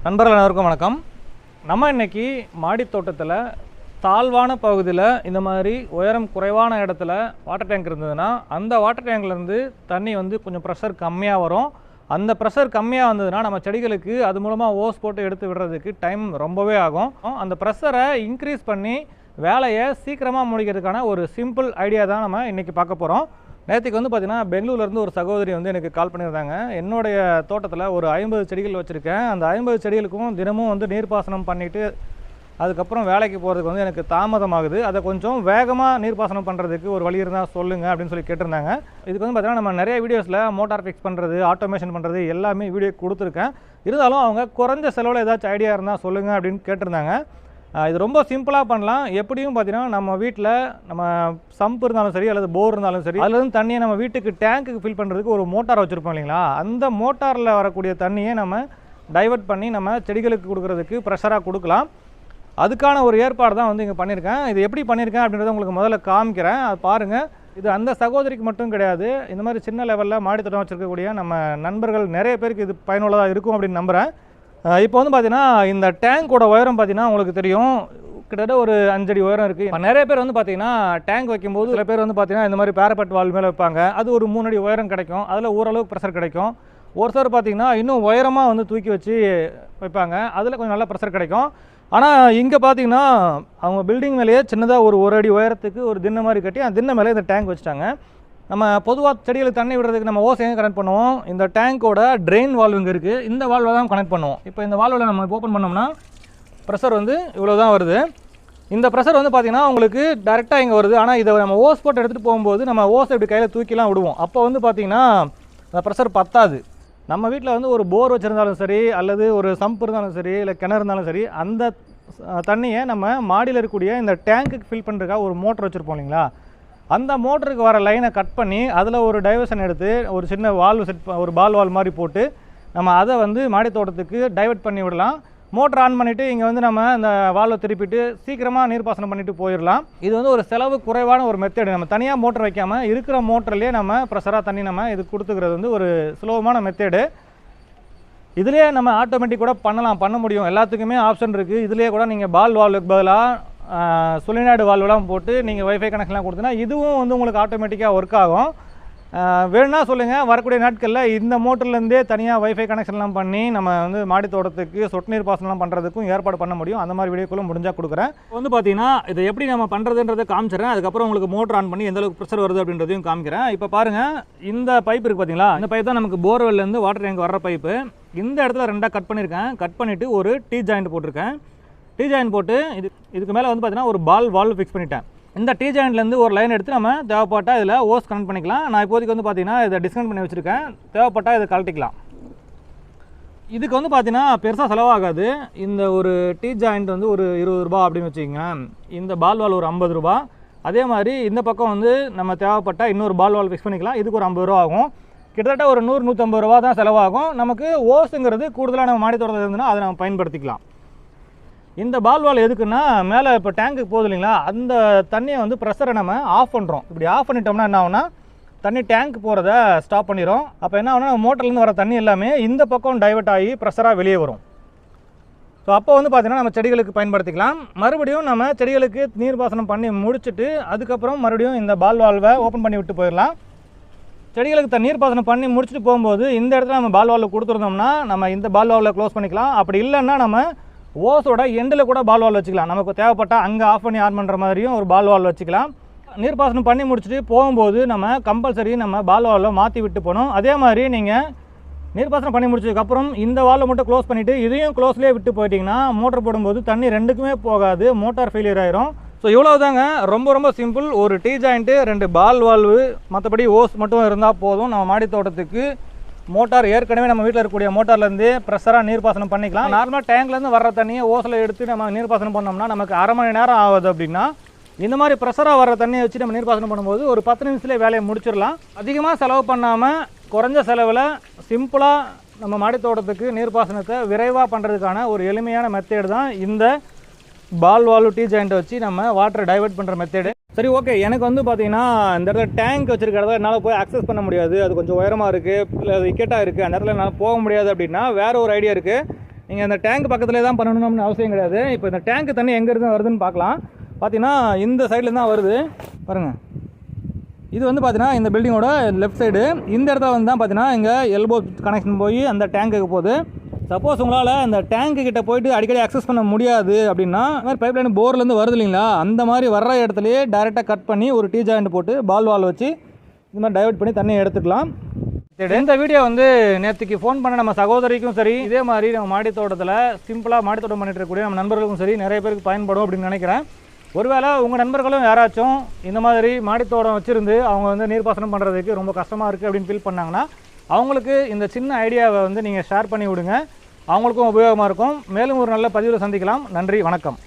நண்பர்கள் அனைவருக்கும் வணக்கம். நம்ம இன்னைக்கு மாடி தோட்டத்தில் தாழ்வான பகுதியில் இந்த மாதிரி உயரம் குறைவான இடத்துல வாட்டர் டேங்க் இருந்ததுன்னா அந்த வாட்டர் டேங்க்லேருந்து தண்ணி வந்து கொஞ்சம் ப்ரெஷர் கம்மியாக வரும். அந்த ப்ரெஷர் கம்மியாக வந்ததுன்னா நம்ம செடிகளுக்கு அது மூலமாக ஓஸ் போட்டு எடுத்து விடுறதுக்கு டைம் ரொம்பவே ஆகும். அந்த ப்ரெஷரை இன்க்ரீஸ் பண்ணி வேலையை சீக்கிரமாக முடிக்கிறதுக்கான ஒரு சிம்பிள் ஐடியா தான் நம்ம இன்றைக்கி பார்க்க போகிறோம். நேற்றுக்கு வந்து பார்த்திங்கன்னா பெங்களூர்லேருந்து ஒரு சகோதரி வந்து எனக்கு கால் பண்ணியிருந்தாங்க. என்னுடைய தோட்டத்தில் ஒரு 50 செடிகள் வச்சுருக்கேன். அந்த 50 செடிகளுக்கும் தினமும் வந்து நீர்ப்பாசனம் பண்ணிவிட்டு அதுக்கப்புறம் வேலைக்கு போகிறதுக்கு வந்து எனக்கு தாமதமாகுது. அதை கொஞ்சம் வேகமாக நீர்ப்பாசனம் பண்ணுறதுக்கு ஒரு வழி இருந்தால் சொல்லுங்கள் அப்படின்னு சொல்லி கேட்டிருந்தாங்க. இதுக்கு வந்து பார்த்திங்கன்னா நம்ம நிறைய வீடியோஸில் மோட்டார் ஃபிக்ஸ் பண்ணுறது, ஆட்டோமேஷன் பண்ணுறது எல்லாமே வீடியோ கொடுத்துருக்கேன். இருந்தாலும் அவங்க குறைஞ்ச செலவில் ஏதாச்சும் ஐடியா இருந்தால் சொல்லுங்கள் அப்படின்னு கேட்டிருந்தாங்க. இது ரொம்ப சிம்பிளாக பண்ணலாம். எப்படியும் பார்த்தீங்கன்னா நம்ம வீட்டில் நம்ம சம்ப் இருந்தாலும் சரி அல்லது போர் இருந்தாலும் சரி, அதுலேருந்து தண்ணியை நம்ம வீட்டுக்கு டேங்க்குக்கு ஃபில் பண்ணுறதுக்கு ஒரு மோட்டார் வச்சுருப்போம் இல்லைங்களா? அந்த மோட்டாரில் வரக்கூடிய தண்ணியை நம்ம டைவர்ட் பண்ணி நம்ம செடிகளுக்கு கொடுக்குறதுக்கு ப்ரெஷராக கொடுக்கலாம். அதுக்கான ஒரு ஏற்பாடு தான் வந்து இங்கே பண்ணியிருக்கேன். இது எப்படி பண்ணியிருக்கேன் அப்படின்றத உங்களுக்கு முதல்ல காமிக்கிறேன், அது பாருங்கள். இது அந்த சகோதரிக்கு மட்டும் கிடையாது, இந்த மாதிரி சின்ன லெவலில் மாடித்தோட்டம் வச்சுருக்கக்கூடிய நம்ம நண்பர்கள் நிறைய பேருக்கு இது பயனுள்ளதாக இருக்கும் அப்படின்னு நம்புகிறேன். இப்போ வந்து பார்த்தீங்கன்னா இந்த டேங்கோட உயரம் பார்த்தீங்கன்னா உங்களுக்கு தெரியும், கிட்டத்தட்ட ஒரு 5 அடி உயரம் இருக்குது. இப்போ நிறைய பேர் வந்து பார்த்தீங்கன்னா டேங்க் வைக்கும்போது சில பேர் வந்து பார்த்தீங்கன்னா இந்த மாதிரி பேரப்பட் வால் மேலே வைப்பாங்க. அது ஒரு 3 அடி உயரம் கிடைக்கும், அதில் ஓரளவுக்கு ப்ரெஷர் கிடைக்கும். ஒரு சிலர் பார்த்தீங்கன்னா இன்னும் உயரமாக வந்து தூக்கி வச்சு வைப்பாங்க, அதில் கொஞ்சம் நல்லா ப்ரெஷர் கிடைக்கும். ஆனால் இங்கே பார்த்தீங்கன்னா அவங்க பில்டிங் மேலேயே சின்னதாக ஒரு அடி உயரத்துக்கு ஒரு திண்ணை மாதிரி கட்டி அந்த திண்ணை மேலே இந்த டேங்க் வச்சுட்டாங்க. நம்ம பொதுவாக செடிகளுக்கு தண்ணி விடுறதுக்கு நம்ம ஓஸ் எங்கே கனெக்ட் பண்ணுவோம்? இந்த டேங்கோட ட்ரெயின் வால்வு இங்கே இருக்குது, இந்த வால்வை தான் கனெக்ட் பண்ணுவோம். இப்போ இந்த வால்வில் நம்ம ஓப்பன் பண்ணோம்னா ப்ரெஷர் வந்து இவ்வளோ தான் வருது. இந்த ப்ரெஷர் வந்து பார்த்திங்கன்னா உங்களுக்கு டேரெக்டாக இங்கே வருது. ஆனால் இதை நம்ம ஓஸ் போட்டு எடுத்துகிட்டு போகும்போது நம்ம ஓஸ் இப்படி கையில் தூக்கிலாம் விடுவோம். அப்போ வந்து பார்த்திங்கன்னா அந்த ப்ரெஷர் பத்தாது. நம்ம வீட்டில் வந்து ஒரு போர் வச்சுருந்தாலும் சரி அல்லது ஒரு சம்ப் இருந்தாலும் சரி இல்லை கிணறு இருந்தாலும் சரி, அந்த தண்ணியை நம்ம மாடியில் இருக்கக்கூடிய இந்த டேங்க்குக்கு ஃபில் பண்ணுறதுக்காக ஒரு மோட்டர் வச்சுருப்போம் இல்லைங்களா? அந்த மோட்டருக்கு வர லைனை கட் பண்ணி அதில் ஒரு டைவர்ஷன் எடுத்து ஒரு சின்ன வால்வு ஒரு பால் வால் மாதிரி போட்டு நம்ம அதை வந்து மாடி தோட்டத்துக்கு டைவர்ட் பண்ணி விடலாம். மோட்டர் ஆன் பண்ணிவிட்டு இங்கே வந்து நம்ம இந்த வால்வை திருப்பிட்டு சீக்கிரமாக நீர்ப்பாசனம் பண்ணிவிட்டு போயிடலாம். இது வந்து ஒரு செலவு குறைவான ஒரு மெத்தேடு. நம்ம தனியாக மோட்டர் வைக்காமல் இருக்கிற மோட்டர்லேயே நம்ம ப்ரெஷராக தண்ணி நம்ம இது கொடுத்துக்கிறது வந்து ஒரு சுலபமான மெத்தேடு. இதிலே நம்ம ஆட்டோமேட்டிக் கூட பண்ண முடியும். எல்லாத்துக்குமே ஆப்ஷன் இருக்குது. இதிலே கூட நீங்கள் பால் வால்வுக்கு பதிலாக சொலினாய்டு வால்வெலாம் போட்டு நீங்கள் வைஃபை கனெக்ஷன்லாம் கொடுத்தீங்கன்னா இதுவும் வந்து உங்களுக்கு ஆட்டோமேட்டிக்காக ஒர்க் ஆகும். வேணும்னா சொல்லுங்கள், வரக்கூடிய நாட்களில் இந்த மோட்டர்லேருந்தே தனியாக வைஃபை கனெக்ஷன்லாம் பண்ணி நம்ம வந்து மாடி தோட்டத்துக்கு சொட்டு நீர் பாசனம்லாம் பண்ணுறதுக்கும் ஏற்பாடு பண்ண முடியும். அந்த மாதிரி வீடியோக்குள்ள முடிஞ்சால் கொடுக்குறேன். இப்போ வந்து பார்த்தீங்கன்னா இதை எப்படி நம்ம பண்ணுறதுன்றதை காமிச்சிடறேன். அதுக்கப்புறம் உங்களுக்கு மோட்டர் ஆன் பண்ணி எந்தளவுக்கு ப்ரெஷர் வருது அப்படின்றதையும் காமிக்கிறேன். இப்போ பாருங்கள், இந்த பைப் இருக்குது பார்த்தீங்களா? இந்த பைப் தான் நமக்கு போர்வெல்லேருந்து வாட்டர் டேங்க் வர்ற பைப்பு. இந்த இடத்துல 2ஆக கட் பண்ணியிருக்கேன். கட் பண்ணிவிட்டு ஒரு டீ ஜாயிண்ட் போட்டிருக்கேன். டீ ஜாயின் போட்டு இதுக்கு மேலே வந்து பார்த்தீங்கன்னா ஒரு பால் வால்வு ஃபிக்ஸ் பண்ணிட்டேன். இந்த டீ ஜாயின்ட்லேருந்து ஒரு லைன் எடுத்து நம்ம தேவைப்பட்டால் இதில் ஓஸ் கனெக்ட் பண்ணிக்கலாம். நான் இப்போதைக்கு வந்து பார்த்தீங்கன்னா இதை டிஸ்கனெக்ட் பண்ணி வச்சுருக்கேன். தேவைப்பட்டால் இதை கழட்டிக்கலாம். இதுக்கு வந்து பார்த்தீங்கன்னா பெருசாக செலவாகாது. இந்த ஒரு டீ ஜாயிண்ட் வந்து ஒரு 20 ரூபா அப்படின்னு வச்சுக்கோங்க. இந்த பால் வால் ஒரு 50 ரூபா. அதே மாதிரி இந்த பக்கம் வந்து நம்ம தேவைப்பட்டால் இன்னொரு பால் வால் ஃபிக்ஸ் பண்ணிக்கலாம். இதுக்கு ஒரு 50 ரூபா ஆகும். கிட்டத்தட்ட ஒரு 100-150 ரூபா தான் செலவாகும். நமக்கு ஓஸுங்கிறது கூடுதலாக நம்ம மாடி தோட்டத்தில் இருந்ததுன்னா அதை நம்ம பயன்படுத்திக்கலாம். இந்த பால் வால் எதுக்குன்னா, மேலே இப்போ டேங்க்குக்கு போகுது இல்லைங்களா, அந்த தண்ணியை வந்து ப்ரெஷரை நம்ம ஆஃப் பண்ணுறோம். இப்படி ஆஃப் பண்ணிட்டோம்னா என்ன ஆகுனா, தண்ணி டேங்க் போகிறத ஸ்டாப் பண்ணிடும். அப்போ என்ன ஆகுனா மோட்டர்லேருந்து வர தண்ணி எல்லாமே இந்த பக்கம் டைவர்ட் ஆகி ப்ரெஷராக வெளியே வரும். ஸோ அப்போ வந்து பார்த்திங்கன்னா நம்ம செடிகளுக்கு பயன்படுத்திக்கலாம். மறுபடியும் நம்ம செடிகளுக்கு நீர்ப்பாசனம் பண்ணி முடிச்சுட்டு அதுக்கப்புறம் மறுபடியும் இந்த பால் வால்வை ஓப்பன் பண்ணி விட்டு போயிடலாம். செடிகளுக்கு நீர்ப்பாசனம் பண்ணி முடிச்சுட்டு போகும்போது இந்த இடத்துல நம்ம பால் வால்வை கொடுத்துருந்தோம்னா நம்ம இந்த பால் வால்வை க்ளோஸ் பண்ணிக்கலாம். அப்படி இல்லைன்னா நம்ம ஓஸோட எண்டில் கூட பால் வால் வச்சுக்கலாம். நமக்கு தேவைப்பட்டால் அங்கே ஆஃப் பண்ணி ஆன் பண்ணுற மாதிரியும் ஒரு பால் வால் வச்சுக்கலாம். நீர்ப்பாசனம் பண்ணி முடிச்சுட்டு போகும்போது நம்ம கம்பல்சரி நம்ம பால் வால்வை மாற்றி விட்டு போகணும். அதே மாதிரி நீங்கள் நீர்ப்பாசனம் பண்ணி முடிச்சதுக்கப்புறம் இந்த வால்வை மட்டும் க்ளோஸ் பண்ணிவிட்டு இதையும் க்ளோஸ்லேயே விட்டு போயிட்டிங்கன்னா மோட்டர் போடும்போது தண்ணி ரெண்டுக்குமே போகாது, மோட்டார் ஃபெயிலியர் ஆயிரும். ஸோ இவ்வளோ தாங்க, ரொம்ப சிம்பிள். ஒரு டீ ஜாயிண்ட்டு, 2 பால் வால்வு, மற்றபடி ஓஸ் மட்டும் இருந்தால் போதும். நம்ம மாடி தோட்டத்துக்கு மோட்டார் ஏற்கனவே நம்ம வீட்டில் இருக்கக்கூடிய மோட்டார்லேருந்து ப்ரெஷராக நீர்ப்பாசனம் பண்ணிக்கலாம். நார்மலாக டேங்க்லேருந்து வர்ற தண்ணியை ஓஸில் எடுத்து நம்ம நீர்ப்பாசனம் பண்ணோம்னா நமக்கு அரை மணி நேரம் ஆகுது. அப்படின்னா இந்த மாதிரி ப்ரெஷராக வர்ற தண்ணியை வச்சு நம்ம நீர்ப்பாசனம் பண்ணும்போது ஒரு 10 நிமிஷத்துலேயே வேலையை முடிச்சிடலாம். அதிகமாக செலவு பண்ணாமல் குறைஞ்ச செலவில் சிம்பிளாக நம்ம மாடி தோட்டத்துக்கு நீர்ப்பாசனத்தை விரைவாக பண்ணுறதுக்கான ஒரு எளிமையான மெத்தேடு தான் இந்த பால் வால்வு டீ ஜாயிண்ட்டை வச்சு நம்ம வாட்டரை டைவர்ட் பண்ணுற மெத்தேடு. சரி, ஓகே. எனக்கு வந்து பார்த்தீங்கன்னா இந்த இடத்துல டேங்க் வச்சுருக்கிறத என்னால் போய் அக்சஸ் பண்ண முடியாது. அது கொஞ்சம் உயரமாக இருக்குது, இல்லை விக்கெட்டாக இருக்குது, அந்த இடத்துல என்னால் போக முடியாது. அப்படின்னா வேறு ஒரு ஐடியா இருக்குது. நீங்கள் அந்த டேங்க் பக்கத்துலேயே தான் பண்ணணும்னு அவசியம் கிடையாது. இப்போ இந்த டேங்க் தண்ணி எங்கேருந்து வருதுன்னு பார்க்கலாம். பார்த்தீங்கன்னா இந்த சைடில் தான் வருது பாருங்கள். இது வந்து பார்த்தீங்கன்னா இந்த பில்டிங்கோட லெஃப்ட் சைடு. இந்த இடத்துல வந்து தான் பார்த்தீங்கன்னா இங்கே எல்போ கனெக்ஷன் போய் அந்த டேங்குக்கு போகுது. சப்போஸ் உங்களால் அந்த டேங்க்கு கிட்ட போயிட்டு அடிக்கடி அக்சஸ் பண்ண முடியாது அப்படின்னா, இந்த மாதிரி பைப் லைன் போர்லேருந்து வருது இல்லைங்களா, அந்த மாதிரி வர்ற இடத்துலையே டைரெக்டாக கட் பண்ணி ஒரு டீ ஜாயிண்ட் போட்டு பால் வால் வச்சு இந்த மாதிரி டைவர்ட் பண்ணி தண்ணியை எடுத்துக்கலாம். இந்த வீடியோ வந்து நேற்றுக்கு ஃபோன் பண்ண நம்ம சகோதரிக்கும் சரி, இதே மாதிரி நம்ம மாடி தோட்டத்தில் சிம்பிளாக மாடி தோட்டம் பண்ணிட்டு இருக்கக்கூடிய நம்ம நண்பர்களுக்கும் சரி நிறைய பேருக்கு பயன்படும் அப்படின்னு நினைக்கிறேன். ஒருவேளை உங்கள் நண்பர்களும் யாராச்சும் இந்த மாதிரி மாடித்தோட்டம் வச்சுருந்து அவங்க வந்து நீர்ப்பாசனம் பண்ணுறதுக்கு ரொம்ப கஷ்டமாக இருக்குது அப்படின்னு ஃபீல் பண்ணாங்கன்னா, அவங்களுக்கு இந்த சின்ன ஐடியாவை வந்து நீங்கள் ஷேர் பண்ணி விடுங்க. அவங்களுக்கும் உபயோகமாக இருக்கும். மேலும் ஒரு நல்ல பதிவில் சந்திக்கலாம். நன்றி, வணக்கம்.